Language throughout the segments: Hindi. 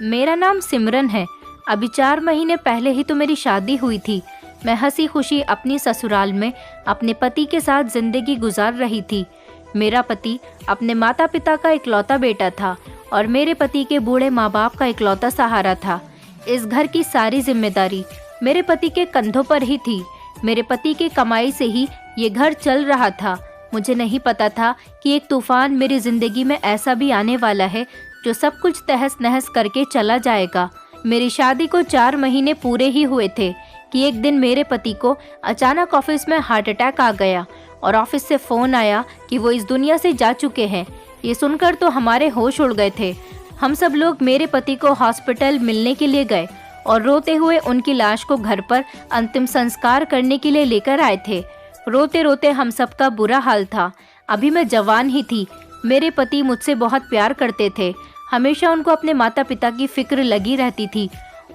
मेरा नाम सिमरन है। अभी 4 महीने पहले ही तो मेरी शादी हुई थी। मैं हंसी खुशी अपनी ससुराल में अपने पति के साथ जिंदगी गुजार रही थी। मेरा पति अपने माता पिता का इकलौता बेटा था और मेरे पति के बूढ़े माँ बाप का इकलौता सहारा था। इस घर की सारी जिम्मेदारी मेरे पति के कंधों पर ही थी। मेरे पति के कमाई से ही ये घर चल रहा था। मुझे नहीं पता था कि एक तूफान मेरी जिंदगी में ऐसा भी आने वाला है जो सब कुछ तहस नहस करके चला जाएगा। मेरी शादी को 4 महीने पूरे ही हुए थे कि एक दिन मेरे पति को अचानक ऑफिस में हार्ट अटैक आ गया और ऑफिस से फ़ोन आया कि वो इस दुनिया से जा चुके हैं। ये सुनकर तो हमारे होश उड़ गए थे। हम सब लोग मेरे पति को हॉस्पिटल मिलने के लिए गए और रोते हुए उनकी लाश को घर पर अंतिम संस्कार करने के लिए लेकर आए थे। रोते रोते हम सबका बुरा हाल था। अभी मैं जवान ही थी। मेरे पति मुझसे बहुत प्यार करते थे। हमेशा उनको अपने माता पिता की फिक्र लगी रहती थी।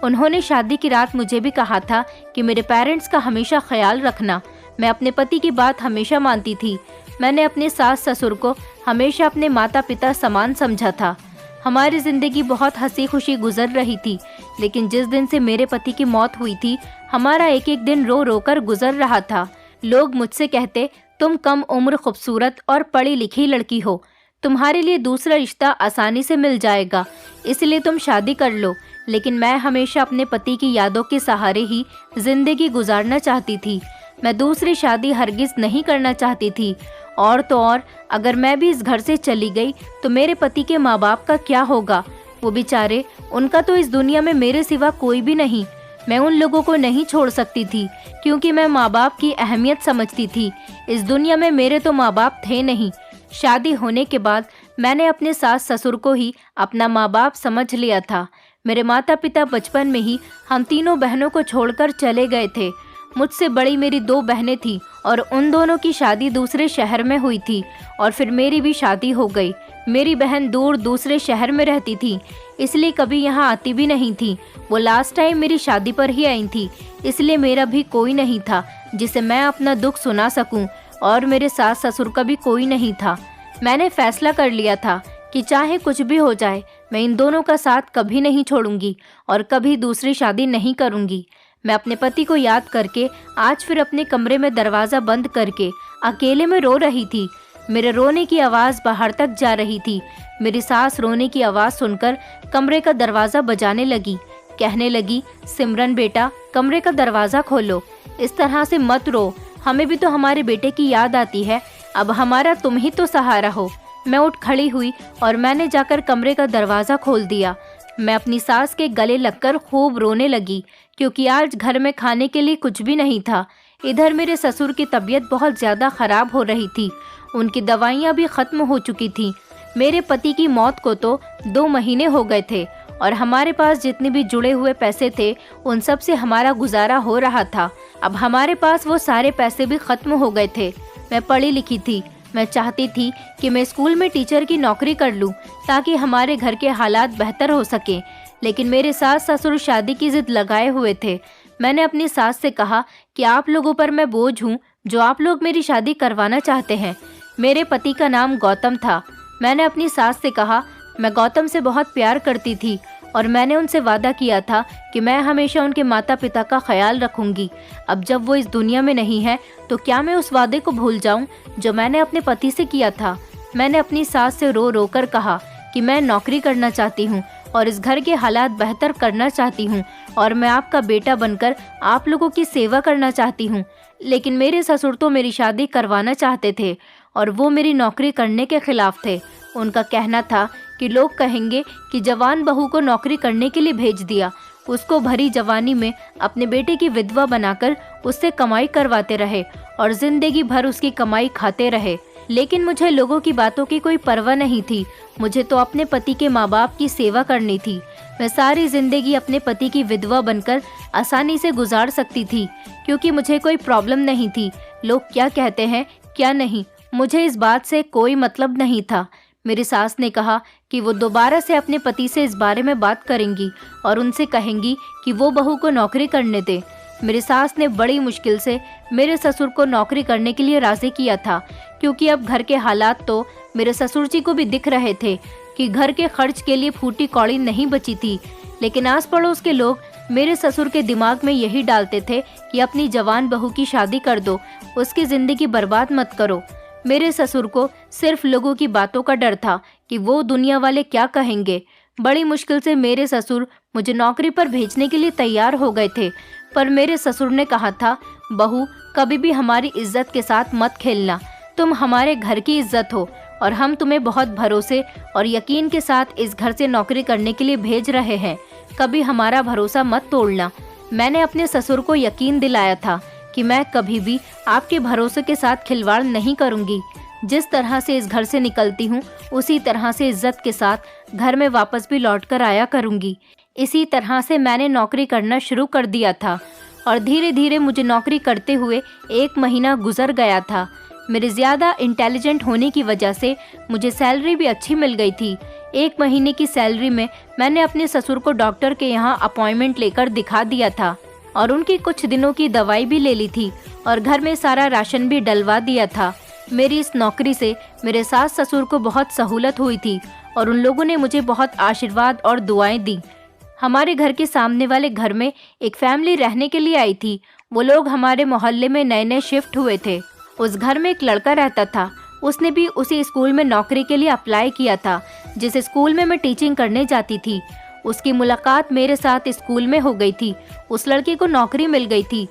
उन्होंने शादी की रात मुझे भी कहा था कि मेरे पेरेंट्स का हमेशा ख्याल रखना। मैं अपने पति की बात हमेशा मानती थी। मैंने अपने सास ससुर को हमेशा अपने माता पिता समान समझा था। हमारी ज़िंदगी बहुत हंसी खुशी गुजर रही थी, लेकिन जिस दिन से मेरे पति की मौत हुई थी, हमारा एक एक दिन रो रो कर गुजर रहा था। लोग मुझसे कहते, तुम कम उम्र खूबसूरत और पढ़ी लिखी लड़की हो, तुम्हारे लिए दूसरा रिश्ता आसानी से मिल जाएगा, इसलिए तुम शादी कर लो। लेकिन मैं हमेशा अपने पति की यादों के सहारे ही जिंदगी गुजारना चाहती थी। मैं दूसरी शादी हरगिज नहीं करना चाहती थी। और तो और, अगर मैं भी इस घर से चली गई तो मेरे पति के माँ बाप का क्या होगा? वो बेचारे, उनका तो इस दुनिया में मेरे सिवा कोई भी नहीं। मैं उन लोगों को नहीं छोड़ सकती थी, क्योंकि मैं माँ बाप की अहमियत समझती थी। इस दुनिया में मेरे तो माँ बाप थे नहीं। शादी होने के बाद मैंने अपने सास ससुर को ही अपना माँ बाप समझ लिया था। मेरे माता पिता बचपन में ही हम तीनों बहनों को छोड़कर चले गए थे। मुझसे बड़ी मेरी 2 बहनें थीं और उन दोनों की शादी दूसरे शहर में हुई थी और फिर मेरी भी शादी हो गई। मेरी बहन दूर दूसरे शहर में रहती थी, इसलिए कभी यहाँ आती भी नहीं थी। वो लास्ट टाइम मेरी शादी पर ही आई थी, इसलिए मेरा भी कोई नहीं था जिसे मैं अपना दुख सुना सकूं, और मेरे सास ससुर का भी कोई नहीं था। मैंने फैसला कर लिया था कि चाहे कुछ भी हो जाए, मैं इन दोनों का साथ कभी नहीं छोड़ूंगी और कभी दूसरी शादी नहीं करूंगी। मैं अपने पति को याद करके आज फिर अपने कमरे में दरवाज़ा बंद करके अकेले में रो रही थी। मेरे रोने की आवाज़ बाहर तक जा रही थी। मेरी सास रोने की आवाज़ सुनकर कमरे का दरवाज़ा बजाने लगी। कहने लगी, सिमरन बेटा, कमरे का दरवाज़ा खोलो, इस तरह से मत रो, हमें भी तो हमारे बेटे की याद आती है, अब हमारा तुम ही तो सहारा हो। मैं उठ खड़ी हुई और मैंने जाकर कमरे का दरवाज़ा खोल दिया। मैं अपनी सास के गले लगकर खूब रोने लगी, क्योंकि आज घर में खाने के लिए कुछ भी नहीं था। इधर मेरे ससुर की तबीयत बहुत ज़्यादा ख़राब हो रही थी। उनकी दवाइयाँ भी ख़त्म हो चुकी थीं। मेरे पति की मौत को तो 2 महीने हो गए थे और हमारे पास जितने भी जुड़े हुए पैसे थे उन सब से हमारा गुजारा हो रहा था। अब हमारे पास वो सारे पैसे भी ख़त्म हो गए थे। मैं पढ़ी लिखी थी। मैं चाहती थी कि मैं स्कूल में टीचर की नौकरी कर लूं, ताकि हमारे घर के हालात बेहतर हो सके। लेकिन मेरे सास ससुर शादी की जिद लगाए हुए थे। मैंने अपनी सास से कहा कि आप लोगों पर मैं बोझ हूँ जो आप लोग मेरी शादी करवाना चाहते हैं। मेरे पति का नाम गौतम था। मैंने अपनी सास से कहा, मैं गौतम से बहुत प्यार करती थी और मैंने उनसे वादा किया था कि मैं हमेशा उनके माता पिता का ख्याल रखूंगी। अब जब वो इस दुनिया में नहीं है तो क्या मैं उस वादे को भूल जाऊं जो मैंने अपने पति से किया था? मैंने अपनी सास से रो रो कर कहा कि मैं नौकरी करना चाहती हूँ और इस घर के हालात बेहतर करना चाहती हूँ और मैं आपका बेटा बनकर आप लोगों की सेवा करना चाहती हूँ। लेकिन मेरे ससुर तो मेरी शादी करवाना चाहते थे और वो मेरी नौकरी करने के खिलाफ थे। उनका कहना था कि लोग कहेंगे कि जवान बहू को नौकरी करने के लिए भेज दिया, उसको भरी जवानी में अपने बेटे की विधवा बनाकर उससे कमाई करवाते रहे और जिंदगी भर उसकी कमाई खाते रहे। लेकिन मुझे लोगों की बातों की कोई परवाह नहीं थी। मुझे तो अपने पति के माँ बाप की सेवा करनी थी। मैं सारी जिंदगी अपने पति की विधवा बनकर आसानी से गुजार सकती थी, क्योंकि मुझे कोई प्रॉब्लम नहीं थी। लोग क्या कहते हैं क्या नहीं, मुझे इस बात से कोई मतलब नहीं था। मेरी सास ने कहा कि वो दोबारा से अपने पति से इस बारे में बात करेंगी और उनसे कहेंगी कि वो बहू को नौकरी करने दे। मेरी सास ने बड़ी मुश्किल से मेरे ससुर को नौकरी करने के लिए राजी किया था, क्योंकि अब घर के हालात तो मेरे ससुर जी को भी दिख रहे थे कि घर के खर्च के लिए फूटी कौड़ी नहीं बची थी। लेकिन आस पड़ोस के लोग मेरे ससुर के दिमाग में यही डालते थे कि अपनी जवान बहू की शादी कर दो, उसकी जिंदगी बर्बाद मत करो। मेरे ससुर को सिर्फ लोगों की बातों का डर था कि वो दुनिया वाले क्या कहेंगे। बड़ी मुश्किल से मेरे ससुर मुझे नौकरी पर भेजने के लिए तैयार हो गए थे, पर मेरे ससुर ने कहा था, बहू कभी भी हमारी इज्जत के साथ मत खेलना, तुम हमारे घर की इज्जत हो और हम तुम्हें बहुत भरोसे और यकीन के साथ इस घर से नौकरी करने के लिए भेज रहे हैं, कभी हमारा भरोसा मत तोड़ना। मैंने अपने ससुर को यकीन दिलाया था कि मैं कभी भी आपके भरोसे के साथ खिलवाड़ नहीं करूंगी। जिस तरह से इस घर से निकलती हूँ उसी तरह से इज्जत के साथ घर में वापस भी लौट कर आया करूंगी। इसी तरह से मैंने नौकरी करना शुरू कर दिया था और धीरे धीरे मुझे नौकरी करते हुए 1 महीना गुजर गया था। मेरे ज़्यादा इंटेलिजेंट होने की वजह से मुझे सैलरी भी अच्छी मिल गई थी। 1 महीने की सैलरी में मैंने अपने ससुर को डॉक्टर के यहाँ अपॉइंटमेंट लेकर दिखा दिया था और उनकी कुछ दिनों की दवाई भी ले ली थी और घर में सारा राशन भी डलवा दिया था। मेरी इस नौकरी से मेरे सास ससुर को बहुत सहूलत हुई थी और उन लोगों ने मुझे बहुत आशीर्वाद और दुआएं दी। हमारे घर के सामने वाले घर में एक फैमिली रहने के लिए आई थी। वो लोग हमारे मोहल्ले में नए नए शिफ्ट हुए थे। उस घर में एक लड़का रहता था, उसने भी उसी स्कूल में नौकरी के लिए अप्लाई किया था जिस स्कूल में मैं टीचिंग करने जाती थी। उसकी मुलाकात मेरे साथ स्कूल में हो गई थी। उस लड़के को नौकरी मिल गई थी।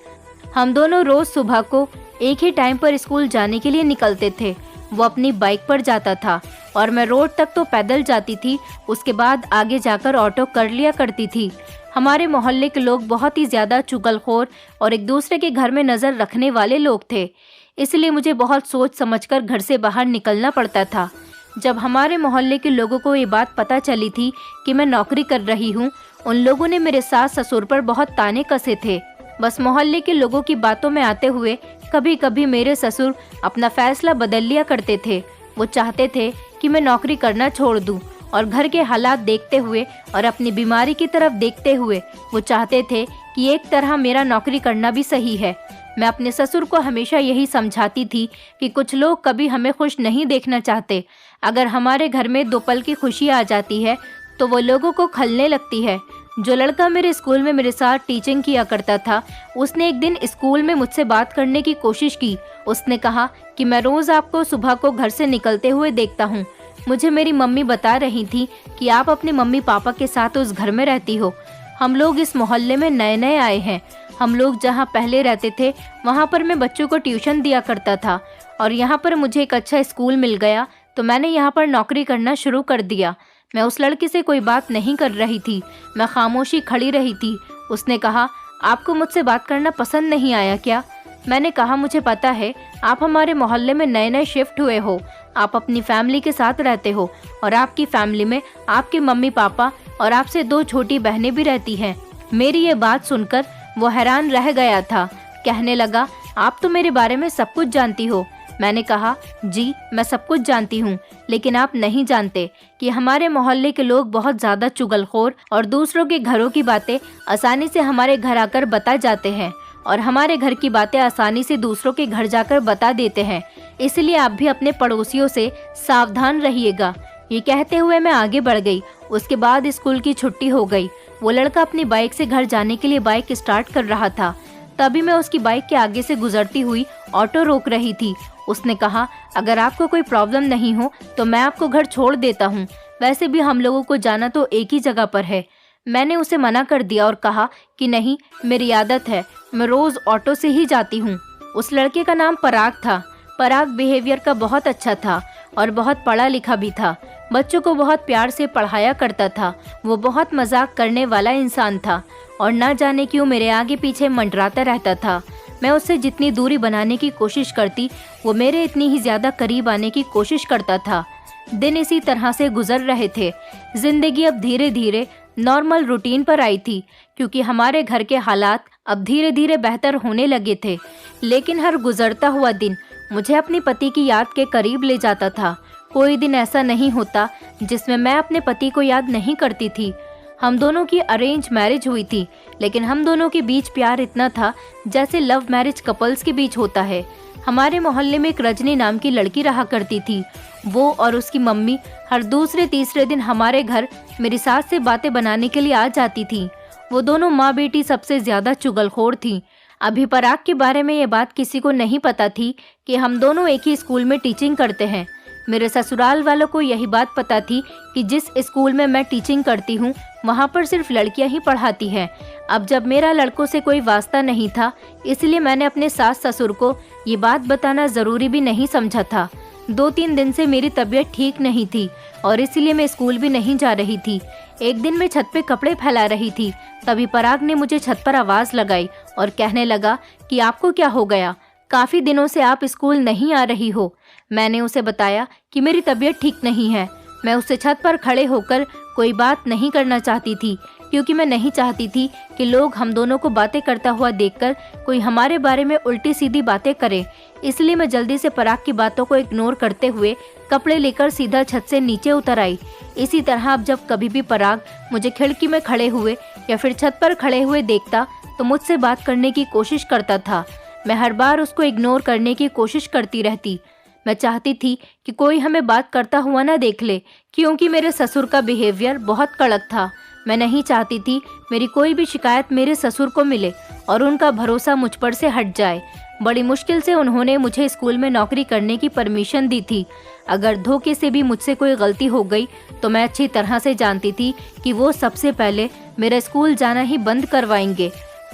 हम दोनों रोज सुबह को एक ही टाइम पर स्कूल जाने के लिए निकलते थे। वो अपनी बाइक पर जाता था और मैं रोड तक तो पैदल जाती थी, उसके बाद आगे जाकर ऑटो कर लिया करती थी। हमारे मोहल्ले के लोग बहुत ही ज़्यादा चुगलखोर और एक दूसरे के घर में नज़र रखने वाले लोग थे, इसलिए मुझे बहुत सोच समझकर घर से बाहर निकलना पड़ता था। जब हमारे मोहल्ले के लोगों को ये बात पता चली थी कि मैं नौकरी कर रही हूँ, उन लोगों ने मेरे सास ससुर पर बहुत ताने कसे थे। बस मोहल्ले के लोगों की बातों में आते हुए कभी कभी मेरे ससुर अपना फैसला बदल लिया करते थे। वो चाहते थे कि मैं नौकरी करना छोड़ दूं और घर के हालात देखते हुए और अपनी बीमारी की तरफ देखते हुए वो चाहते थे कि एक तरह मेरा नौकरी करना भी सही है। मैं अपने ससुर को हमेशा यही समझाती थी कि कुछ लोग कभी हमें खुश नहीं देखना चाहते। अगर हमारे घर में 2 पल की खुशी आ जाती है तो वो लोगों को खलने लगती है। जो लड़का मेरे स्कूल में मेरे साथ टीचिंग किया करता था, उसने एक दिन स्कूल में मुझसे बात करने की कोशिश की। उसने कहा कि मैं रोज़ आपको सुबह को घर से निकलते हुए देखता हूँ। मुझे मेरी मम्मी बता रही थी कि आप अपने मम्मी पापा के साथ उस घर में रहती हो। हम लोग इस मोहल्ले में नए नए आए हैं। हम लोग जहाँ पहले रहते थे वहाँ पर मैं बच्चों को ट्यूशन दिया करता था और यहाँ पर मुझे एक अच्छा स्कूल मिल गया तो मैंने यहाँ पर नौकरी करना शुरू कर दिया। मैं उस लड़के से कोई बात नहीं कर रही थी, मैं खामोशी खड़ी रही थी। उसने कहा, आपको मुझसे बात करना पसंद नहीं आया क्या? मैंने कहा, मुझे पता है आप हमारे मोहल्ले में नए नए शिफ्ट हुए हो, आप अपनी फैमिली के साथ रहते हो और आपकी फैमिली में आपके मम्मी पापा और आपसे 2 छोटी बहनें भी रहती हैं। मेरी ये बात सुनकर वो हैरान रह गया था। कहने लगा, आप तो मेरे बारे में सब कुछ जानती हो। मैंने कहा, जी मैं सब कुछ जानती हूँ, लेकिन आप नहीं जानते कि हमारे मोहल्ले के लोग बहुत ज़्यादा चुगलखोर और दूसरों के घरों की बातें आसानी से हमारे घर आकर बता जाते हैं और हमारे घर की बातें आसानी से दूसरों के घर जाकर बता देते हैं। इसलिए आप भी अपने पड़ोसियों से सावधान रहिएगा। ये कहते हुए मैं आगे बढ़ गई। उसके बाद स्कूल की छुट्टी हो गई। वो लड़का अपनी बाइक से घर जाने के लिए बाइक स्टार्ट कर रहा था। तभी मैं उसकी बाइक के आगे से गुजरती हुई ऑटो रोक रही थी। उसने कहा, अगर आपको कोई प्रॉब्लम नहीं हो तो मैं आपको घर छोड़ देता हूँ, वैसे भी हम लोगों को जाना तो एक ही जगह पर है। मैंने उसे मना कर दिया और कहा कि नहीं, मेरी आदत है, मैं रोज़ ऑटो से ही जाती हूँ। उस लड़के का नाम पराग था। पराग बिहेवियर का बहुत अच्छा था और बहुत पढ़ा लिखा भी था। बच्चों को बहुत प्यार से पढ़ाया करता था। वो बहुत मजाक करने वाला इंसान था और ना जाने क्यों मेरे आगे पीछे मंडराता रहता था। मैं उससे जितनी दूरी बनाने की कोशिश करती, वो मेरे इतनी ही ज़्यादा करीब आने की कोशिश करता था। दिन इसी तरह से गुजर रहे थे। जिंदगी अब धीरे धीरे नॉर्मल रूटीन पर आई थी, क्योंकि हमारे घर के हालात अब धीरे धीरे बेहतर होने लगे थे। लेकिन हर गुजरता हुआ दिन मुझे अपने पति की याद के करीब ले जाता था। कोई दिन ऐसा नहीं होता जिसमें मैं अपने पति को याद नहीं करती थी। हम दोनों की अरेंज मैरिज हुई थी, लेकिन हम दोनों के बीच प्यार इतना था जैसे लव मैरिज कपल्स के बीच होता है। हमारे मोहल्ले में एक रजनी नाम की लड़की रहा करती थी। वो और उसकी मम्मी हर दूसरे तीसरे दिन हमारे घर मेरी सास से बातें बनाने के लिए आ जाती थी। वो दोनों माँ बेटी सबसे ज्यादा चुगलखोर थी। अभी पराग के बारे में ये बात किसी को नहीं पता थी कि हम दोनों एक ही स्कूल में टीचिंग करते हैं। मेरे ससुराल वालों को यही बात पता थी कि जिस स्कूल में मैं टीचिंग करती हूँ वहाँ पर सिर्फ लड़कियाँ ही पढ़ाती हैं। अब जब मेरा लड़कों से कोई वास्ता नहीं था, इसलिए मैंने अपने सास ससुर को ये बात बताना ज़रूरी भी नहीं समझा था। 2-3 दिन से मेरी तबीयत ठीक नहीं थी और इसीलिए मैं स्कूल भी नहीं जा रही थी। एक दिन मैं छत पे कपड़े फैला रही थी, तभी पराग ने मुझे छत पर आवाज़ लगाई और कहने लगा कि आपको क्या हो गया, काफ़ी दिनों से आप स्कूल नहीं आ रही हो। मैंने उसे बताया कि मेरी तबीयत ठीक नहीं है। मैं उससे छत पर खड़े होकर कोई बात नहीं करना चाहती थी, क्योंकि मैं नहीं चाहती थी कि लोग हम दोनों को बातें करता हुआ देखकर कोई हमारे बारे में उल्टी सीधी बातें करे। इसलिए मैं जल्दी से पराग की बातों को इग्नोर करते हुए कपड़े लेकर सीधा छत से नीचे उतर आई। इसी तरह अब जब कभी भी पराग मुझे खिड़की में खड़े हुए या फिर छत पर खड़े हुए देखता तो मुझसे बात करने की कोशिश करता था। मैं हर बार उसको इग्नोर करने की कोशिश करती रहती। मैं चाहती थी कि कोई हमें बात करता हुआ ना देख ले, क्योंकि मेरे ससुर का बिहेवियर बहुत कड़क था। मैं नहीं चाहती थी मेरी कोई भी शिकायत मेरे ससुर को मिले और उनका भरोसा मुझ पर से हट जाए। बड़ी मुश्किल से उन्होंने मुझे स्कूल में नौकरी करने की परमिशन दी थी। अगर धोखे से भी मुझसे कोई गलती हो गई तो मैं अच्छी तरह से जानती थी कि वो सबसे पहले मेरा स्कूल जाना ही बंद करवाएंगे।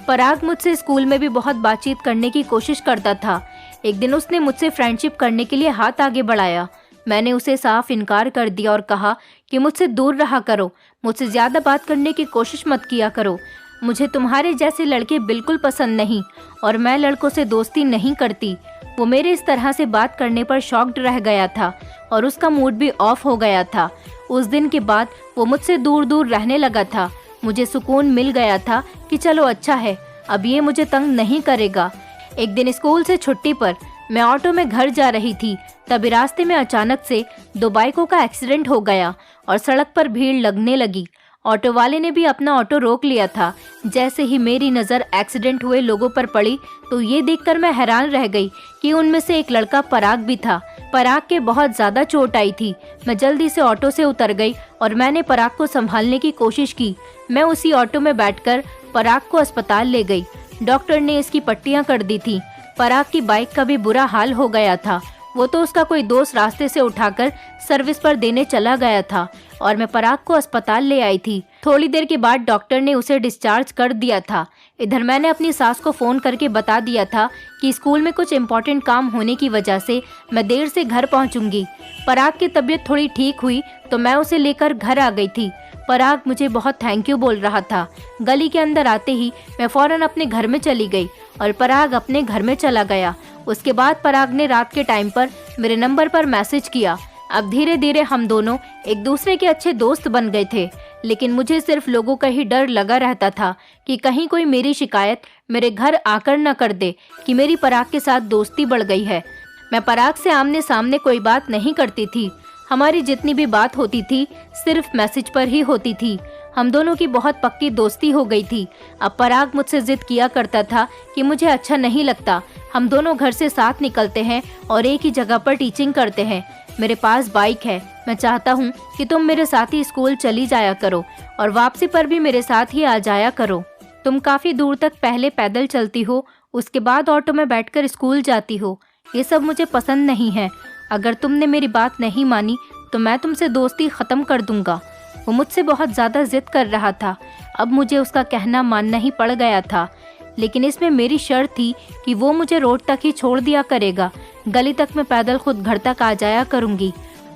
पराग मुझसे स्कूल में भी बहुत बातचीत करने की कोशिश करता था। एक दिन उसने मुझसे फ्रेंडशिप करने के लिए हाथ आगे बढ़ाया। मैंने उसे साफ इनकार कर दिया और कहा कि मुझसे दूर रहा करो, मुझसे ज़्यादा बात करने की कोशिश मत किया करो। मुझे तुम्हारे जैसे लड़के बिल्कुल पसंद नहीं और मैं लड़कों से दोस्ती नहीं करती। वो मेरे इस तरह से बात करने पर शॉक्ड रह गया था और उसका मूड भी ऑफ हो गया था। उस दिन के बाद वो मुझसे दूर दूर रहने लगा था। मुझे सुकून मिल गया था कि चलो अच्छा है, अब ये मुझे तंग नहीं करेगा। एक दिन स्कूल से छुट्टी पर मैं ऑटो में घर जा रही थी, तभी रास्ते में अचानक से 2 बाइकों का एक्सीडेंट हो गया और सड़क पर भीड़ लगने लगी। ऑटो वाले ने भी अपना ऑटो रोक लिया था। जैसे ही मेरी नज़र एक्सीडेंट हुए लोगों पर पड़ी तो ये देखकर मैं हैरान रह गई कि उनमें से एक लड़का पराग भी था। पराग के बहुत ज़्यादा चोट आई थी। मैं जल्दी से ऑटो से उतर गई और मैंने पराग को संभालने की कोशिश की। मैं उसी ऑटो में बैठकर पराग को अस्पताल ले गई। डॉक्टर ने इसकी पट्टियां कर दी थी। पराग की बाइक का भी बुरा हाल हो गया था। वो तो उसका कोई दोस्त रास्ते से उठाकर सर्विस पर देने चला गया था और मैं पराग को अस्पताल ले आई थी। थोड़ी देर के बाद डॉक्टर ने उसे डिस्चार्ज कर दिया था। इधर मैंने अपनी सास को फ़ोन करके बता दिया था कि स्कूल में कुछ इम्पोर्टेंट काम होने की वजह से मैं देर से घर पहुंचूंगी। पराग की तबीयत थोड़ी ठीक हुई तो मैं उसे लेकर घर आ गई थी। पराग मुझे बहुत थैंक यू बोल रहा था। गली के अंदर आते ही मैं फ़ौरन अपने घर में चली गई और पराग अपने घर में चला गया। उसके बाद पराग ने रात के टाइम पर मेरे नंबर पर मैसेज किया। अब धीरे धीरे हम दोनों एक दूसरे के अच्छे दोस्त बन गए थे, लेकिन मुझे सिर्फ लोगों का ही डर लगा रहता था कि कहीं कोई मेरी शिकायत मेरे घर आकर न कर दे कि मेरी पराग के साथ दोस्ती बढ़ गई है। मैं पराग से आमने सामने कोई बात नहीं करती थी। हमारी जितनी भी बात होती थी सिर्फ मैसेज पर ही होती थी। हम दोनों की बहुत पक्की दोस्ती हो गई थी। अब पराग मुझसे जिद किया करता था कि मुझे अच्छा नहीं लगता हम दोनों घर से साथ निकलते हैं और एक ही जगह पर टीचिंग करते हैं। मेरे पास बाइक है, मैं चाहता हूँ कि तुम मेरे साथ ही स्कूल चली जाया करो और वापसी पर भी मेरे साथ ही आ जाया करो। तुम काफ़ी दूर तक पहले पैदल चलती हो, उसके बाद ऑटो में बैठकर स्कूल जाती हो। ये सब मुझे पसंद नहीं है। अगर तुमने मेरी बात नहीं मानी तो मैं तुमसे दोस्ती ख़त्म कर दूंगा। वो मुझसे बहुत ज़्यादा जिद कर रहा था। अब मुझे उसका कहना मानना ही पड़ गया था, लेकिन इसमें मेरी शर्त थी कि वो मुझे रोड तक ही छोड़ दिया करेगा। गली तक मैं पैदल खुद घर तक आ जाया करूँगी।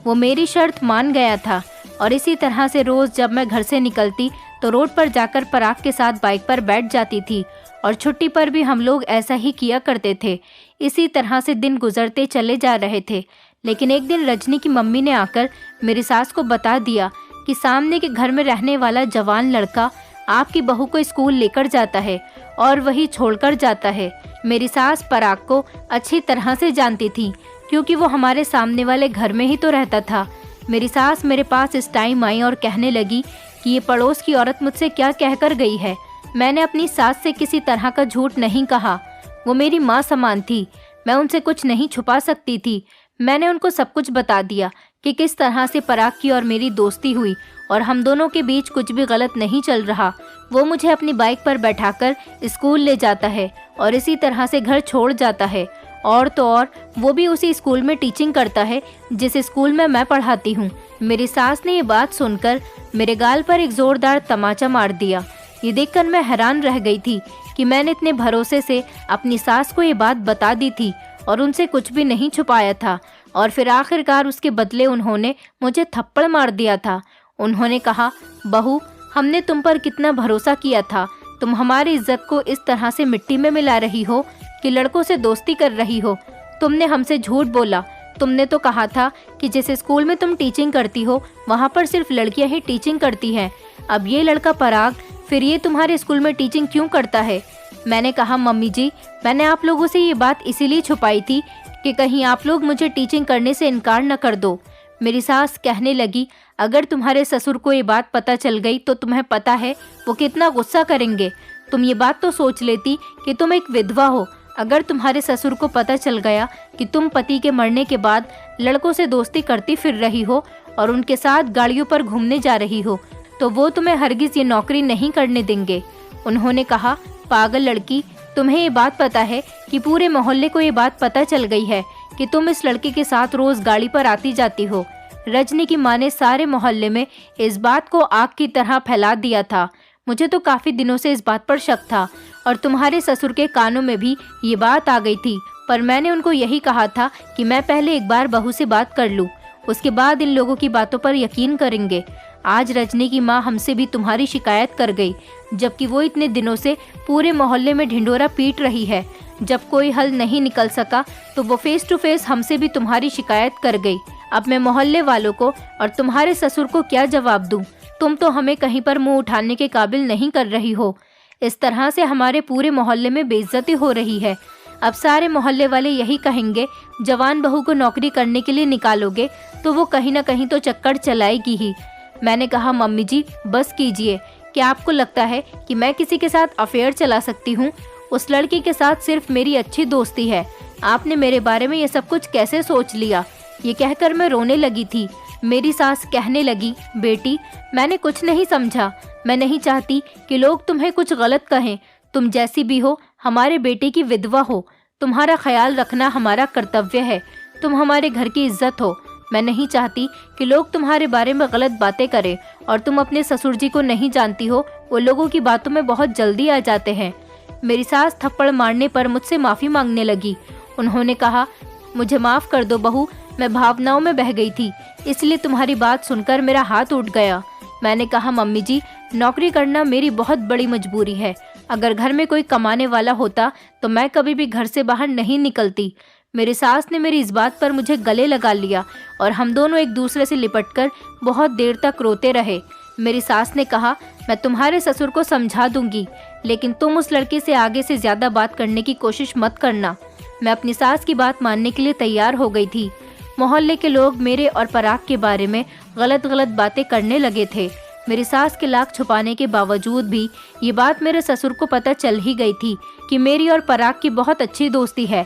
वो मेरी शर्त मान गया था और इसी तरह से रोज़ जब मैं घर से निकलती तो रोड पर जाकर पराग के साथ बाइक पर बैठ जाती थी और छुट्टी पर भी हम लोग ऐसा ही किया करते थे। इसी तरह से दिन गुजरते चले जा रहे थे। लेकिन एक दिन रजनी की मम्मी ने आकर मेरी सास को बता दिया कि सामने के घर में रहने वाला जवान लड़का आपकी बहू को स्कूल लेकर जाता है और वही छोड़कर जाता है। मेरी सास पराग को अच्छी तरह से जानती थी, क्योंकि वो हमारे सामने वाले घर में ही तो रहता था। मेरी सास मेरे पास इस टाइम आई और कहने लगी कि ये पड़ोस की औरत मुझसे क्या कहकर गई है। मैंने अपनी सास से किसी तरह का झूठ नहीं कहा। वो मेरी माँ समान थी। मैं उनसे कुछ नहीं छुपा सकती थी। मैंने उनको सब कुछ बता दिया कि किस तरह से पराग की और मेरी दोस्ती हुई और हम दोनों के बीच कुछ भी गलत नहीं चल रहा। वो मुझे अपनी बाइक पर बैठाकर स्कूल ले जाता है और इसी तरह से घर छोड़ जाता है। और तो और वो भी उसी स्कूल में टीचिंग करता है जिस स्कूल में मैं पढ़ाती हूँ। मेरी सास ने ये बात सुनकर मेरे गाल पर एक जोरदार तमाचा मार दिया। ये देखकर मैं हैरान रह गई थी कि मैंने इतने भरोसे से अपनी सास को ये बात बता दी थी और उनसे कुछ भी नहीं छुपाया था। और फिर आखिरकार उसके बदले उन्होंने मुझे थप्पड़ मार दिया था। उन्होंने कहा, बहू, हमने तुम पर कितना भरोसा किया था। तुम हमारी इज्जत को इस तरह से मिट्टी में मिला रही हो कि लड़कों से दोस्ती कर रही हो। तुमने हमसे झूठ बोला। तुमने तो कहा था कि जिस स्कूल में तुम टीचिंग करती हो वहाँ पर सिर्फ लड़कियाँ ही टीचिंग करती हैं। अब ये लड़का पराग फिर ये तुम्हारे स्कूल में टीचिंग क्यों करता है? मैंने कहा, मम्मी जी, मैंने आप लोगों से ये बात इसीलिए छुपाई थी कि कहीं आप लोग मुझे टीचिंग करने से इनकार न कर दो। मेरी सास कहने लगी, अगर तुम्हारे ससुर को ये बात पता चल गई तो तुम्हें पता है वो कितना गुस्सा करेंगे। तुम ये बात तो सोच लेती कि तुम एक विधवा हो। अगर तुम्हारे ससुर को पता चल गया कि तुम पति के मरने के बाद लड़कों से दोस्ती करती फिर रही हो और उनके साथ गाड़ियों पर घूमने जा रही हो तो वो तुम्हें हरगिज ये नौकरी नहीं करने देंगे। उन्होंने कहा, पागल लड़की, तुम्हें ये बात पता है कि पूरे मोहल्ले को ये बात पता चल गई है कि तुम इस लड़के के साथ रोज गाड़ी पर आती जाती हो। रजनी की माँ ने सारे मोहल्ले में इस बात को आग की तरह फैला दिया था। मुझे तो काफी दिनों से इस बात पर शक था और तुम्हारे ससुर के कानों में भी ये बात आ गई थी, पर मैंने उनको यही कहा था कि मैं पहले एक बार बहू से बात कर लूं, उसके बाद इन लोगों की बातों पर यकीन करेंगे। आज रजनी की माँ हमसे भी तुम्हारी शिकायत कर गई, जबकि वो इतने दिनों से पूरे मोहल्ले में ढिंढोरा पीट रही है। जब कोई हल नहीं निकल सका तो वो फेस टू फेस हमसे भी तुम्हारी शिकायत कर गई। अब मैं मोहल्ले वालों को और तुम्हारे ससुर को क्या जवाब दूं? तुम तो हमें कहीं पर मुंह उठाने के काबिल नहीं कर रही हो। इस तरह से हमारे पूरे मोहल्ले में बेइज्जती हो रही है। अब सारे मोहल्ले वाले यही कहेंगे, जवान बहू को नौकरी करने के लिए निकालोगे तो वो कहीं ना कहीं तो चक्कर चलाएगी ही। मैंने कहा, मम्मी जी, बस कीजिए। क्या आपको लगता है कि मैं किसी के साथ अफेयर चला सकती हूँ? उस लड़की के साथ सिर्फ मेरी अच्छी दोस्ती है। आपने मेरे बारे में ये सब कुछ कैसे सोच लिया? ये कहकर मैं रोने लगी थी। मेरी सास कहने लगी, बेटी, मैंने कुछ नहीं समझा। मैं नहीं चाहती कि लोग तुम्हें कुछ गलत कहें। तुम जैसी भी हो, हमारे बेटे की विधवा हो। तुम्हारा ख्याल रखना हमारा कर्तव्य है। तुम हमारे घर की इज्जत हो। मैं नहीं चाहती कि लोग तुम्हारे बारे में गलत बातें करें। और तुम अपने ससुर जी को नहीं जानती हो, वो लोगों की बातों में बहुत जल्दी आ जाते हैं। मेरी सास थप्पड़ मारने पर मुझसे माफ़ी मांगने लगी। उन्होंने कहा, मुझे माफ़ कर दो बहू, मैं भावनाओं में बह गई थी, इसलिए तुम्हारी बात सुनकर मेरा हाथ उठ गया। मैंने कहा, मम्मी जी, नौकरी करना मेरी बहुत बड़ी मजबूरी है। अगर घर में कोई कमाने वाला होता तो मैं कभी भी घर से बाहर नहीं निकलती। मेरी सास ने मेरी इस बात पर मुझे गले लगा लिया और हम दोनों एक दूसरे से लिपटकर बहुत देर तक रोते रहे। मेरी सास ने कहा, मैं तुम्हारे ससुर को समझा दूंगी, लेकिन तुम उस लड़के से आगे से ज़्यादा बात करने की कोशिश मत करना। मैं अपनी सास की बात मानने के लिए तैयार हो गई थी। मोहल्ले के लोग मेरे और पराग के बारे में गलत गलत बातें करने लगे थे। मेरी सास के लाख छुपाने के बावजूद भी ये बात मेरे ससुर को पता चल ही गई थी कि मेरी और पराग की बहुत अच्छी दोस्ती है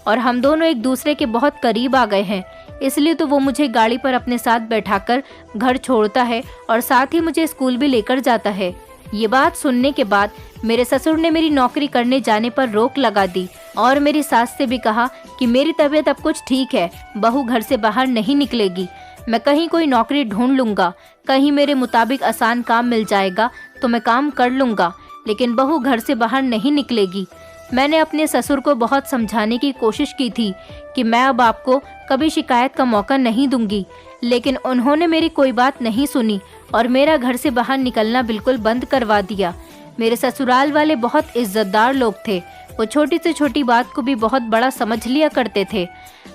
और हम दोनों एक दूसरे के बहुत करीब आ गए हैं। इसलिए तो वो मुझे गाड़ी पर अपने साथ बैठाकर घर छोड़ता है और साथ ही मुझे स्कूल भी लेकर जाता है। ये बात सुनने के बाद मेरे ससुर ने मेरी नौकरी करने जाने पर रोक लगा दी और मेरी सास से भी कहा कि मेरी तबीयत अब कुछ ठीक है, बहू घर से बाहर नहीं निकलेगी। मैं कहीं कोई नौकरी ढूंढ लूँगा, कहीं मेरे मुताबिक आसान काम मिल जाएगा तो मैं काम कर लूँगा, लेकिन बहू घर से बाहर नहीं निकलेगी। मैंने अपने ससुर को बहुत समझाने की कोशिश की थी कि मैं अब आपको कभी शिकायत का मौका नहीं दूंगी, लेकिन उन्होंने मेरी कोई बात नहीं सुनी और मेरा घर से बाहर निकलना बिल्कुल बंद करवा दिया। मेरे ससुराल वाले बहुत इज्जतदार लोग थे। वो छोटी से छोटी बात को भी बहुत बड़ा समझ लिया करते थे।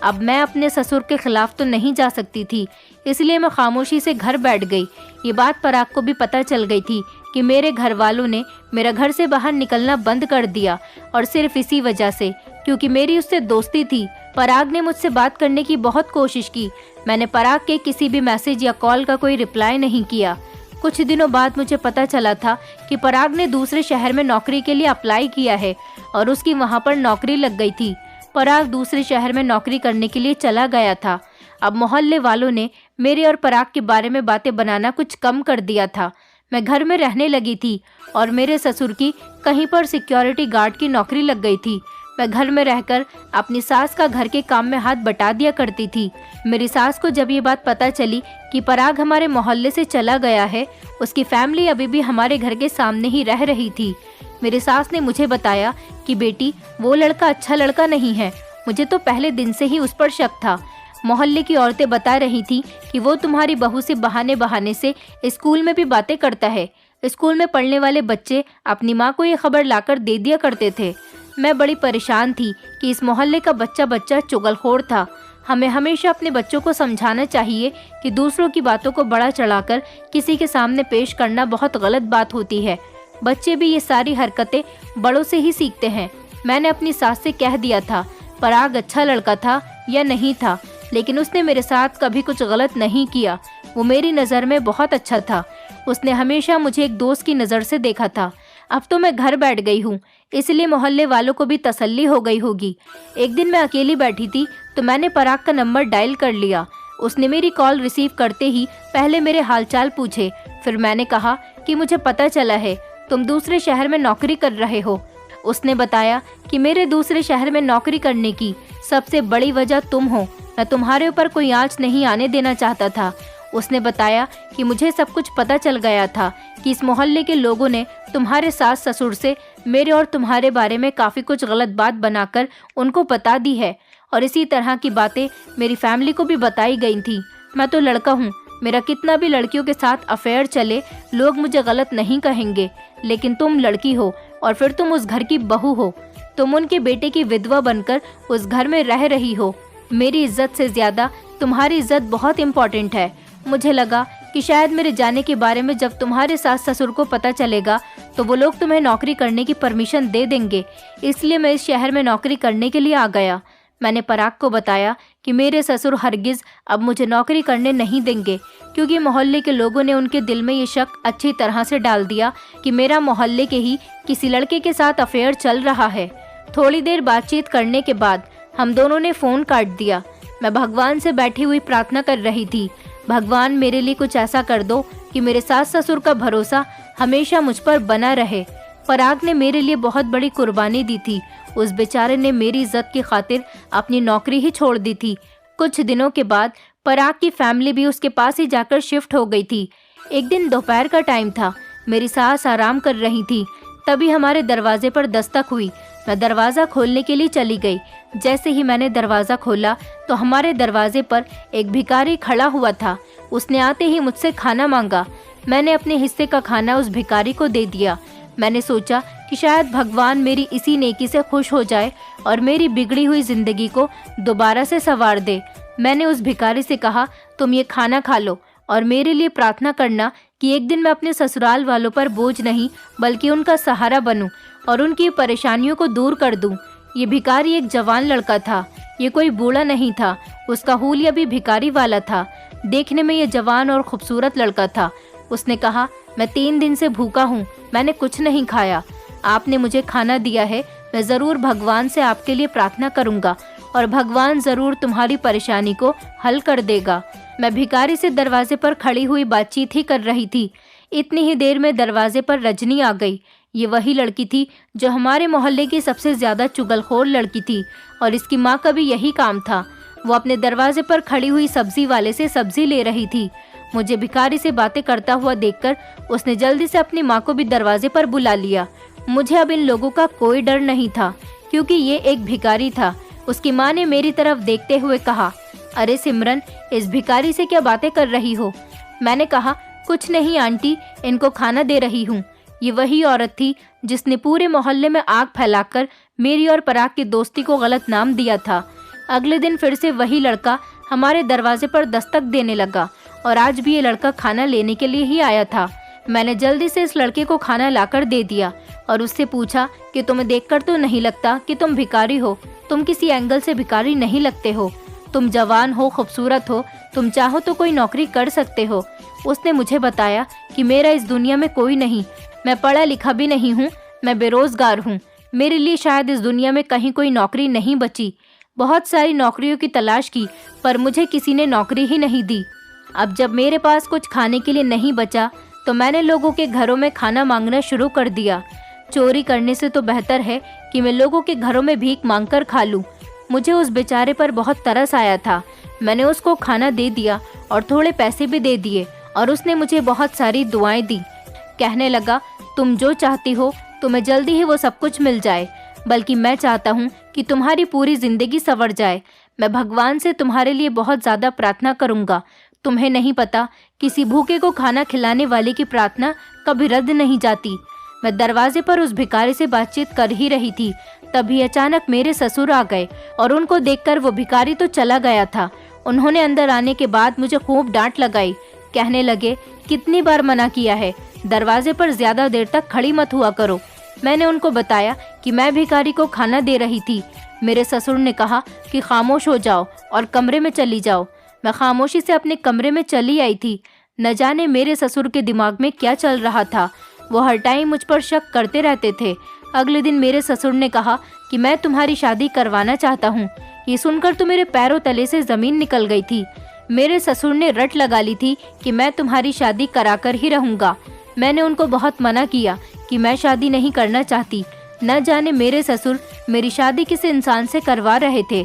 अब मैं अपने ससुर के खिलाफ तो नहीं जा सकती थी, इसलिए मैं खामोशी से घर बैठ गई। ये बात पराग को भी पता चल गई थी कि मेरे घर वालों ने मेरा घर से बाहर निकलना बंद कर दिया, और सिर्फ इसी वजह से, क्योंकि मेरी उससे दोस्ती थी। पराग ने मुझसे बात करने की बहुत कोशिश की। मैंने पराग के किसी भी मैसेज या कॉल का कोई रिप्लाई नहीं किया। कुछ दिनों बाद मुझे पता चला था कि पराग ने दूसरे शहर में नौकरी के लिए अप्लाई किया है और उसकी वहाँ पर नौकरी लग गई थी। पराग दूसरे शहर में नौकरी करने के लिए चला गया था। अब मोहल्ले वालों ने मेरे और पराग के बारे में बातें बनाना कुछ कम कर दिया था। मैं घर में रहने लगी थी और मेरे ससुर की कहीं पर सिक्योरिटी गार्ड की नौकरी लग गई थी। मैं घर में रहकर अपनी सास का घर के काम में हाथ बटा दिया करती थी। मेरी सास को जब ये बात पता चली कि पराग हमारे मोहल्ले से चला गया है, उसकी फैमिली अभी भी हमारे घर के सामने ही रह रही थी। मेरी सास ने मुझे बताया कि बेटी, वो लड़का अच्छा लड़का नहीं है। मुझे तो पहले दिन से ही उस पर शक था। मोहल्ले की औरतें बता रही थी कि वो तुम्हारी बहू से बहाने बहाने से स्कूल में भी बातें करता है। स्कूल में पढ़ने वाले बच्चे अपनी माँ को ये खबर लाकर दे दिया करते थे। मैं बड़ी परेशान थी कि इस मोहल्ले का बच्चा चुगलखोर था। हमें हमेशा अपने बच्चों को समझाना चाहिए कि दूसरों की बातों को बड़ा चढ़ाकर किसी के सामने पेश करना बहुत गलत बात होती है। बच्चे भी ये सारी हरकतें बड़ों से ही सीखते हैं। मैंने अपनी सास से कह दिया था पराग अच्छा लड़का था या नहीं था, लेकिन उसने मेरे साथ कभी कुछ गलत नहीं किया। वो मेरी नज़र में बहुत अच्छा था। उसने हमेशा मुझे एक दोस्त की नज़र से देखा था। अब तो मैं घर बैठ गई हूँ, इसलिए मोहल्ले वालों को भी तसल्ली हो गई होगी। एक दिन मैं अकेली बैठी थी तो मैंने पराग का नंबर डायल कर लिया। उसने मेरी कॉल रिसीव करते ही पहले मेरे हालचाल पूछे। फिर मैंने कहा कि मुझे पता चला है तुम दूसरे शहर में नौकरी कर रहे हो। उसने बताया कि मेरे दूसरे शहर में नौकरी करने की सबसे बड़ी वजह तुम हो। मैं तुम्हारे ऊपर कोई आंच नहीं आने देना चाहता था। उसने बताया कि मुझे सब कुछ पता चल गया था कि इस मोहल्ले के लोगों ने तुम्हारे सास ससुर से मेरे और तुम्हारे बारे में काफ़ी कुछ गलत बात बनाकर उनको बता दी है, और इसी तरह की बातें मेरी फैमिली को भी बताई गई थी। मैं तो लड़का हूँ, मेरा कितना भी लड़कियों के साथ अफेयर चले लोग मुझे गलत नहीं कहेंगे, लेकिन तुम लड़की हो और फिर तुम उस घर की बहू हो। तुम उनके बेटे की विधवा बनकर उस घर में रह रही हो। मेरी इज्जत से ज़्यादा तुम्हारी इज्जत बहुत इम्पोर्टेंट है। मुझे लगा कि शायद मेरे जाने के बारे में जब तुम्हारे सास ससुर को पता चलेगा तो वो लोग तुम्हें नौकरी करने की परमिशन दे देंगे, इसलिए मैं इस शहर में नौकरी करने के लिए आ गया। मैंने पराग को बताया कि मेरे ससुर हरगिज़ अब मुझे नौकरी करने नहीं देंगे, क्योंकि मोहल्ले के लोगों ने उनके दिल में ये शक अच्छी तरह से डाल दिया कि मेरा मोहल्ले के ही किसी लड़के के साथ अफेयर चल रहा है। थोड़ी देर बातचीत करने के बाद हम दोनों ने फ़ोन काट दिया। मैं भगवान से बैठी हुई प्रार्थना कर रही थी, भगवान मेरे लिए कुछ ऐसा कर दो कि मेरे सास ससुर का भरोसा हमेशा मुझ पर बना रहे। पराग ने मेरे लिए बहुत बड़ी कुर्बानी दी थी। उस बेचारे ने मेरी इज्जत की खातिर अपनी नौकरी ही छोड़ दी थी। कुछ दिनों के बाद पराग की फैमिली भी उसके पास ही जाकर शिफ्ट हो गई थी। एक दिन दोपहर का टाइम था, मेरी सास आराम कर रही थी, तभी हमारे दरवाजे पर दस्तक हुई। मैं दरवाज़ा खोलने के लिए चली गई। जैसे ही मैंने दरवाज़ा खोला तो हमारे दरवाजे पर एक भिखारी खड़ा हुआ था। उसने आते ही मुझसे खाना मांगा। मैंने अपने हिस्से का खाना उस भिखारी को दे दिया। मैंने सोचा कि शायद भगवान मेरी इसी नेकी से खुश हो जाए और मेरी बिगड़ी हुई ज़िंदगी को दोबारा से संवार दे। मैंने उस भिखारी से कहा, तुम ये खाना खा लो और मेरे लिए प्रार्थना करना कि एक दिन मैं अपने ससुराल वालों पर बोझ नहीं बल्कि उनका सहारा बनूं और उनकी परेशानियों को दूर कर दूं। ये भिखारी एक जवान लड़का था, ये कोई बूढ़ा नहीं था। उसका हुलिया भी भिखारी वाला था। देखने में ये जवान और खूबसूरत लड़का था। उसने कहा, मैं 3 दिन से भूखा हूँ, मैंने कुछ नहीं खाया। आपने मुझे खाना दिया है, मैं ज़रूर भगवान से आपके लिए प्रार्थना करूँगा और भगवान ज़रूर तुम्हारी परेशानी को हल कर देगा। मैं भिखारी से दरवाजे पर खड़ी हुई बातचीत ही कर रही थी। इतनी ही देर में दरवाजे पर रजनी आ गई। ये वही लड़की थी जो हमारे मोहल्ले की सबसे ज़्यादा चुगलखोर लड़की थी और इसकी माँ का भी यही काम था। वो अपने दरवाजे पर खड़ी हुई सब्जी वाले से सब्जी ले रही थी। मुझे भिखारी से बातें करता हुआ देखकर उसने जल्दी से अपनी माँ को भी दरवाजे पर बुला लिया। मुझे अब इन लोगों का कोई डर नहीं था, क्योंकि ये एक भिखारी था। उसकी माँ ने मेरी तरफ देखते हुए कहा, अरे सिमरन, इस भिखारी से क्या बातें कर रही हो? मैंने कहा, कुछ नहीं आंटी, इनको खाना दे रही हूँ। ये वही औरत थी जिसने पूरे मोहल्ले में आग फैलाकर मेरी और पराग की दोस्ती को गलत नाम दिया था। अगले दिन फिर से वही लड़का हमारे दरवाजे पर दस्तक देने लगा और आज भी ये लड़का खाना लेने के लिए ही आया था। मैंने जल्दी से इस लड़के को खाना लाकर दे दिया और उससे पूछा कि तुम्हें देखकर तो नहीं लगता कि तुम भिखारी हो। तुम किसी एंगल से भिखारी नहीं लगते हो। तुम जवान हो, खूबसूरत हो, तुम चाहो तो कोई नौकरी कर सकते हो। उसने मुझे बताया कि मेरा इस दुनिया में कोई नहीं, मैं पढ़ा लिखा भी नहीं हूँ, मैं बेरोजगार हूँ, मेरे लिए शायद इस दुनिया में कहीं कोई नौकरी नहीं बची। बहुत सारी नौकरियों की तलाश की पर मुझे किसी ने नौकरी ही नहीं दी। अब जब मेरे पास कुछ खाने के लिए नहीं बचा तो मैंने लोगों के घरों में खाना मांगना शुरू कर दिया। चोरी करने से तो बेहतर है कि मैं लोगों के घरों में भीख मांगकर खा लूं। मुझे उस बेचारे पर बहुत तरस आया था। मैंने उसको खाना दे दिया और थोड़े पैसे भी दे दिए और उसने मुझे बहुत सारी दुआएं दी। कहने लगा, तुम जो चाहती हो तुम्हें जल्दी ही वो सब कुछ मिल जाए, बल्कि मैं चाहता हूँ कि तुम्हारी पूरी जिंदगी संवर जाए। मैं भगवान से तुम्हारे लिए बहुत ज़्यादा प्रार्थना करूँगा। तुम्हें नहीं पता, किसी भूखे को खाना खिलाने वाले की प्रार्थना कभी रद्द नहीं जाती। मैं दरवाजे पर उस भिखारी से बातचीत कर ही रही थी, तभी अचानक मेरे ससुर आ गए और उनको देखकर वो भिखारी तो चला गया था। उन्होंने अंदर आने के बाद मुझे खूब डांट लगाई। कहने लगे, कितनी बार मना किया है, दरवाजे पर ज्यादा देर तक खड़ी मत हुआ करो। मैंने उनको बताया कि मैं भिखारी को खाना दे रही थी। मेरे ससुर ने कहा कि खामोश हो जाओ और कमरे में चली जाओ। मैं खामोशी से अपने कमरे में चली आई थी। न जाने मेरे ससुर के दिमाग में क्या चल रहा था, वो हर टाइम मुझ पर शक करते रहते थे। अगले दिन मेरे ससुर ने कहा कि मैं तुम्हारी शादी करवाना चाहता हूँ। ये सुनकर तो मेरे पैरों तले से जमीन निकल गई थी। मेरे ससुर ने रट लगा ली थी कि मैं तुम्हारी शादी कराकर ही रहूँगा। मैंने उनको बहुत मना किया कि मैं शादी नहीं करना चाहती। न जाने मेरे ससुर मेरी शादी किस इंसान से करवा रहे थे।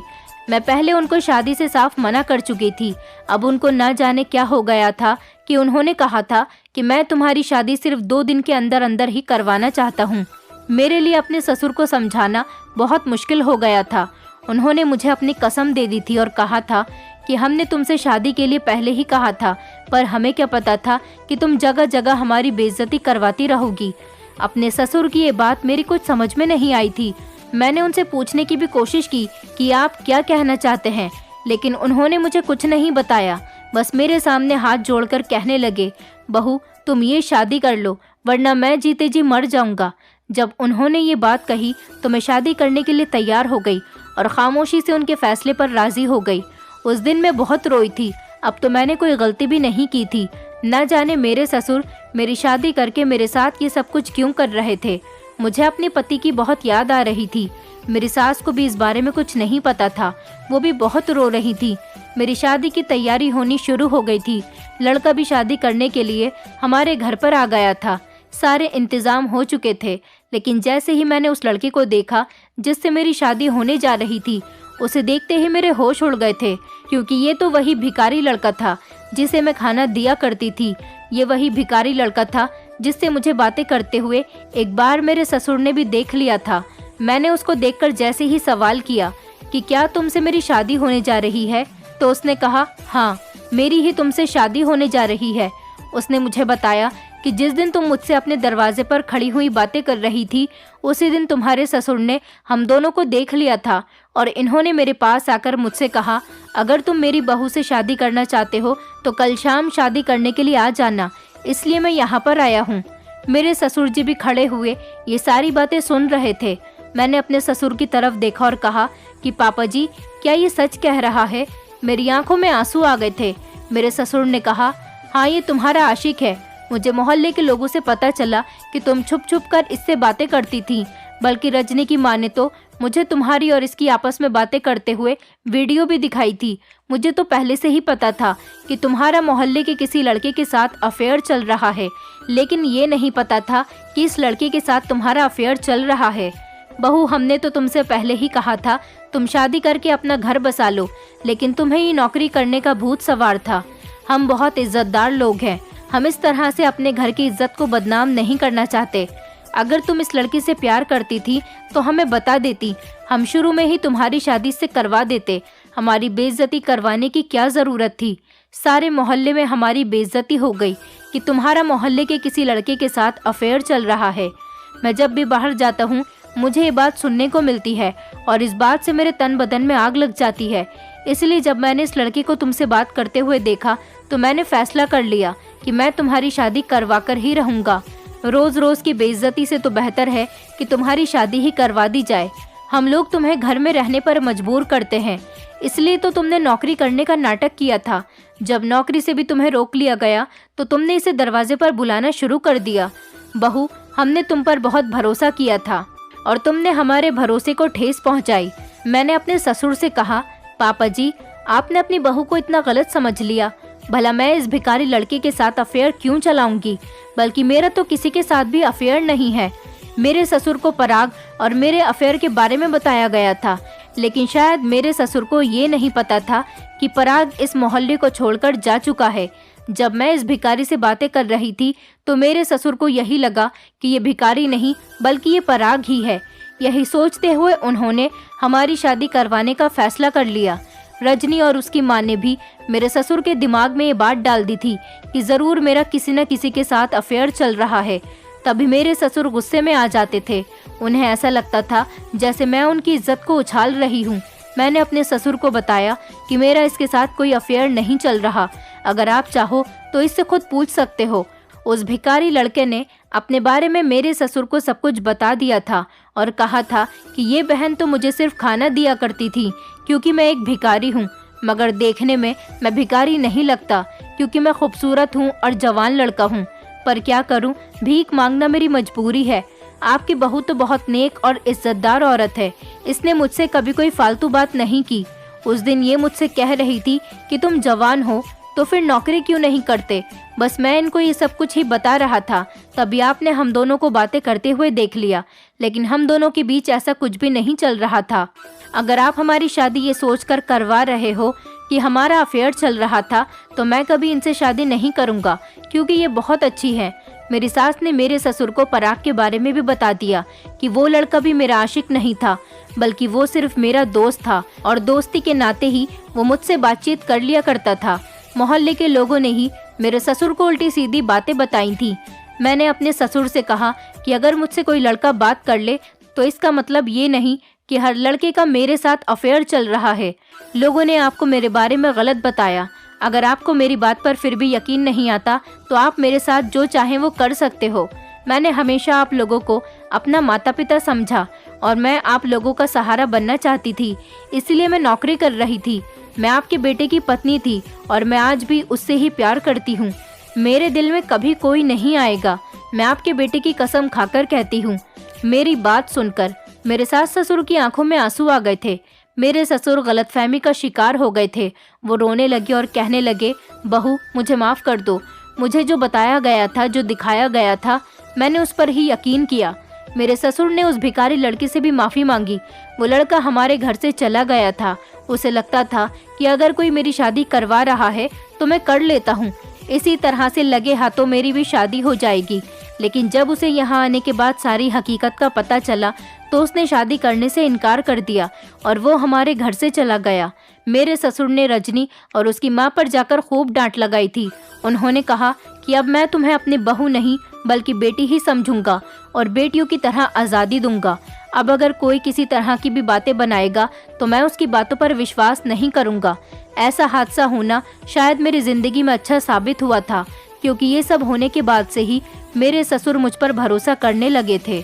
मैं पहले उनको शादी से साफ मना कर चुकी थी। अब उनको न जाने क्या हो गया था कि उन्होंने कहा था कि मैं तुम्हारी शादी सिर्फ 2 दिन के अंदर अंदर ही करवाना चाहता हूँ। मेरे लिए अपने ससुर को समझाना बहुत मुश्किल हो गया था। उन्होंने मुझे अपनी कसम दे दी थी और कहा था कि हमने तुमसे शादी के लिए पहले ही कहा था, पर हमें क्या पता था कि तुम जगह जगह हमारी बेइज्जती करवाती रहोगी। अपने ससुर की ये बात मेरी कुछ समझ में नहीं आई थी। मैंने उनसे पूछने की भी कोशिश की कि आप क्या कहना चाहते हैं, लेकिन उन्होंने मुझे कुछ नहीं बताया। बस मेरे सामने हाथ जोड़कर कहने लगे, बहू तुम ये शादी कर लो वरना मैं जीते जी मर जाऊंगा। जब उन्होंने ये बात कही तो मैं शादी करने के लिए तैयार हो गई और खामोशी से उनके फैसले पर राजी हो गई। उस दिन मैं बहुत रोई थी। अब तो मैंने कोई गलती भी नहीं की थी। न जाने मेरे ससुर मेरी शादी करके मेरे साथ ये सब कुछ क्यों कर रहे थे। मुझे अपने पति की बहुत याद आ रही थी। मेरी सास को भी इस बारे में कुछ नहीं पता था। वो भी बहुत रो रही थी। मेरी शादी की तैयारी होनी शुरू हो गई थी। लड़का भी शादी करने के लिए हमारे घर पर आ गया था। सारे इंतजाम हो चुके थे, लेकिन जैसे ही मैंने उस लड़के को देखा जिससे मेरी शादी होने जा रही थी, उसे देखते ही मेरे होश उड़ गए थे, क्योंकि ये तो वही भिखारी लड़का था जिसे मैं खाना दिया करती थी। ये वही भिखारी लड़का था जिससे मुझे बातें करते हुए एक बार मेरे ससुर ने भी देख लिया था। मैंने उसको देखकर जैसे ही सवाल किया कि क्या तुमसे मेरी शादी होने जा रही है, तो उसने कहा, हाँ मेरी ही तुमसे शादी होने जा रही है। उसने मुझे बताया कि जिस दिन तुम मुझसे अपने दरवाजे पर खड़ी हुई बातें कर रही थी, उसी दिन तुम्हारे ससुर ने हम दोनों को देख लिया था और इन्होंने मेरे पास आकर मुझसे कहा, अगर तुम मेरी बहू से शादी करना चाहते हो तो कल शाम शादी करने के लिए आ जाना, इसलिए मैं यहाँ पर आया हूँ। मेरे ससुर जी भी खड़े हुए ये सारी बातें सुन रहे थे। मैंने अपने ससुर की तरफ देखा और कहा कि पापा जी, क्या ये सच कह रहा है? मेरी आंखों में आंसू आ गए थे। मेरे ससुर ने कहा, हाँ ये तुम्हारा आशिक है। मुझे मोहल्ले के लोगों से पता चला कि तुम छुप छुप कर इससे बातें करती थी, बल्कि रजनी की माँ ने तो मुझे तुम्हारी और इसकी आपस में बातें करते हुए वीडियो भी दिखाई थी। मुझे तो पहले से ही पता था कि तुम्हारा मोहल्ले के किसी लड़के के साथ अफेयर चल रहा है, लेकिन ये नहीं पता था कि इस लड़के के साथ तुम्हारा अफेयर चल रहा है। बहू, हमने तो तुमसे पहले ही कहा था तुम शादी करके अपना घर बसा लो, लेकिन तुम्हें ये नौकरी करने का भूत सवार था। हम बहुत इज्जतदार लोग हैं, हम इस तरह से अपने घर की इज्जत को बदनाम नहीं करना चाहते। अगर तुम इस लड़की से प्यार करती थी तो हमें बता देती, हम शुरू में ही तुम्हारी शादी से करवा देते। हमारी बेइज्जती करवाने की क्या ज़रूरत थी? सारे मोहल्ले में हमारी बेइज्जती हो गई कि तुम्हारा मोहल्ले के किसी लड़के के साथ अफेयर चल रहा है। मैं जब भी बाहर जाता हूँ मुझे ये बात सुनने को मिलती है और इस बात से मेरे तन बदन में आग लग जाती है। इसलिए जब मैंने इस लड़के को तुमसे बात करते हुए देखा तो मैंने फैसला कर लिया कि मैं तुम्हारी शादी करवा कर ही रहूँगा। रोज़ रोज़ की बेइज्जती से तो बेहतर है कि तुम्हारी शादी ही करवा दी जाए। हम लोग तुम्हें घर में रहने पर मजबूर करते हैं, इसलिए तो तुमने नौकरी करने का नाटक किया था। जब नौकरी से भी तुम्हें रोक लिया गया तो तुमने इसे दरवाजे पर बुलाना शुरू कर दिया। बहू, हमने तुम पर बहुत भरोसा किया था। और तुमने हमारे भरोसे को ठेस पहुंचाई। मैंने अपने ससुर से कहा, पापा जी, आपने अपनी बहू को इतना गलत समझ लिया। भला मैं इस भिखारी लड़के के साथ अफेयर क्यों चलाऊंगी? बल्कि मेरा तो किसी के साथ भी अफेयर नहीं है। मेरे ससुर को पराग और मेरे अफेयर के बारे में बताया गया था, लेकिन शायद मेरे ससुर को ये नहीं पता था कि पराग इस मोहल्ले को छोड़कर जा चुका है। जब मैं इस भिखारी से बातें कर रही थी तो मेरे ससुर को यही लगा कि ये भिखारी नहीं बल्कि ये पराग ही है। यही सोचते हुए उन्होंने हमारी शादी करवाने का फैसला कर लिया। रजनी और उसकी माँ ने भी मेरे ससुर के दिमाग में ये बात डाल दी थी कि ज़रूर मेरा किसी न किसी के साथ अफेयर चल रहा है। तभी मेरे ससुर गुस्से में आ जाते थे। उन्हें ऐसा लगता था जैसे मैं उनकी इज्जत को उछाल रही हूँ। मैंने अपने ससुर को बताया कि मेरा इसके साथ कोई अफेयर नहीं चल रहा। अगर आप चाहो तो इससे खुद पूछ सकते हो। उस भिखारी लड़के ने अपने बारे में मेरे ससुर को सब कुछ बता दिया था और कहा था कि ये बहन तो मुझे सिर्फ खाना दिया करती थी क्योंकि मैं एक भिखारी हूँ, मगर देखने में मैं भिखारी नहीं लगता क्योंकि मैं खूबसूरत हूँ और जवान लड़का हूँ। पर क्या करूँ, भीख मांगना मेरी मजबूरी है। आपकी बहू तो बहुत नेक और इज्जतदार औरत है। इसने मुझसे कभी कोई फालतू बात नहीं की। उस दिन ये मुझसे कह रही थी कि तुम जवान हो तो फिर नौकरी क्यों नहीं करते। बस मैं इनको ये सब कुछ ही बता रहा था, तभी आपने हम दोनों को बातें करते हुए देख लिया, लेकिन हम दोनों के बीच ऐसा कुछ भी नहीं चल रहा था। अगर आप हमारी शादी ये सोचकर करवा रहे हो कि हमारा अफेयर चल रहा था तो मैं कभी इनसे शादी नहीं करूँगा क्योंकि ये बहुत अच्छी है। मेरी सास ने मेरे ससुर को पराग के बारे में भी बता दिया कि वो लड़का भी मेरा आशिक नहीं था, बल्कि वो सिर्फ मेरा दोस्त था और दोस्ती के नाते ही वो मुझसे बातचीत कर लिया करता था। मोहल्ले के लोगों ने ही मेरे ससुर को उल्टी सीधी बातें बताई थी। मैंने अपने ससुर से कहा कि अगर मुझसे कोई लड़का बात कर ले तो इसका मतलब ये नहीं कि हर लड़के का मेरे साथ अफेयर चल रहा है। लोगों ने आपको मेरे बारे में गलत बताया। अगर आपको मेरी बात पर फिर भी यकीन नहीं आता तो आप मेरे साथ जो चाहें वो कर सकते हो। मैंने हमेशा आप लोगों को अपना माता पिता समझा और मैं आप लोगों का सहारा बनना चाहती थी, इसलिए मैं नौकरी कर रही थी। मैं आपके बेटे की पत्नी थी और मैं आज भी उससे ही प्यार करती हूँ। मेरे दिल में कभी कोई नहीं आएगा। मैं आपके बेटे की कसम खाकर कहती हूँ। मेरी बात सुनकर मेरे सास ससुर की आंखों में आंसू आ गए थे। मेरे ससुर गलतफहमी का शिकार हो गए थे। वो रोने लगे और कहने लगे, बहू मुझे माफ़ कर दो। मुझे जो बताया गया था, जो दिखाया गया था, मैंने उस पर ही यकीन किया। मेरे ससुर ने उस भिखारी लड़के से भी माफ़ी मांगी। वो लड़का हमारे घर से चला गया था। उसे लगता था कि अगर कोई मेरी शादी करवा रहा है तो मैं कर लेता हूँ, इसी तरह से लगे हाथों मेरी भी शादी हो जाएगी। लेकिन जब उसे यहाँ आने के बाद सारी हकीकत का पता चला तो उसने शादी करने से इनकार कर दिया और वो हमारे घर से चला गया। मेरे ससुर ने रजनी और उसकी माँ पर जाकर खूब डांट लगाई थी। उन्होंने कहा कि अब मैं तुम्हें अपनी बहू नहीं बल्कि बेटी ही समझूंगा और बेटियों की तरह आज़ादी दूंगा। अब अगर कोई किसी तरह की भी बातें बनाएगा तो मैं उसकी बातों पर विश्वास नहीं करूंगा। ऐसा हादसा होना शायद मेरी ज़िंदगी में अच्छा साबित हुआ था, क्योंकि ये सब होने के बाद से ही मेरे ससुर मुझ पर भरोसा करने लगे थे।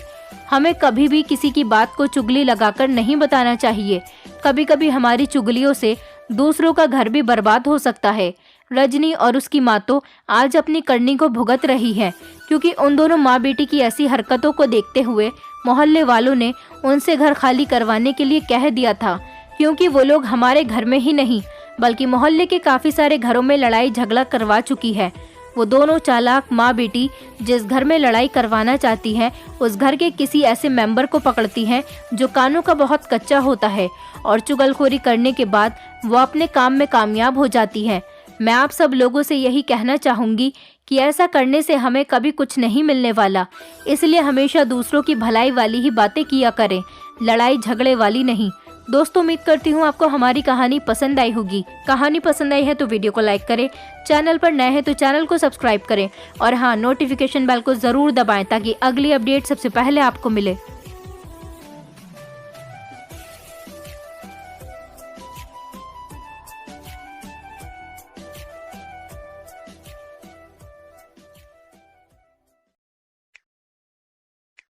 हमें कभी भी किसी की बात को चुगली लगाकर नहीं बताना चाहिए। कभी कभी हमारी चुगलियों से दूसरों का घर भी बर्बाद हो सकता है। रजनी और उसकी माँ तो आज अपनी करनी को भुगत रही है, क्योंकि उन दोनों माँ बेटी की ऐसी हरकतों को देखते हुए मोहल्ले वालों ने उनसे घर खाली करवाने के लिए कह दिया था, क्योंकि वो लोग हमारे घर में ही नहीं बल्कि मोहल्ले के काफ़ी सारे घरों में लड़ाई झगड़ा करवा चुकी है। वो दोनों चालाक माँ बेटी जिस घर में लड़ाई करवाना चाहती हैं उस घर के किसी ऐसे मेंबर को पकड़ती हैं जो कानों का बहुत कच्चा होता है, और चुगलखोरी करने के बाद वो अपने काम में कामयाब हो जाती हैं। मैं आप सब लोगों से यही कहना चाहूँगी कि ऐसा करने से हमें कभी कुछ नहीं मिलने वाला, इसलिए हमेशा दूसरों की भलाई वाली ही बातें किया करें, लड़ाई झगड़े वाली नहीं। दोस्तों, उम्मीद करती हूँ आपको हमारी कहानी पसंद आई होगी। कहानी पसंद आई है तो वीडियो को लाइक करें, चैनल पर नए हैं तो चैनल को सब्सक्राइब करें और हाँ, नोटिफिकेशन बेल को ज़रूर दबाएं ताकि अगली अपडेट सबसे पहले आपको मिले।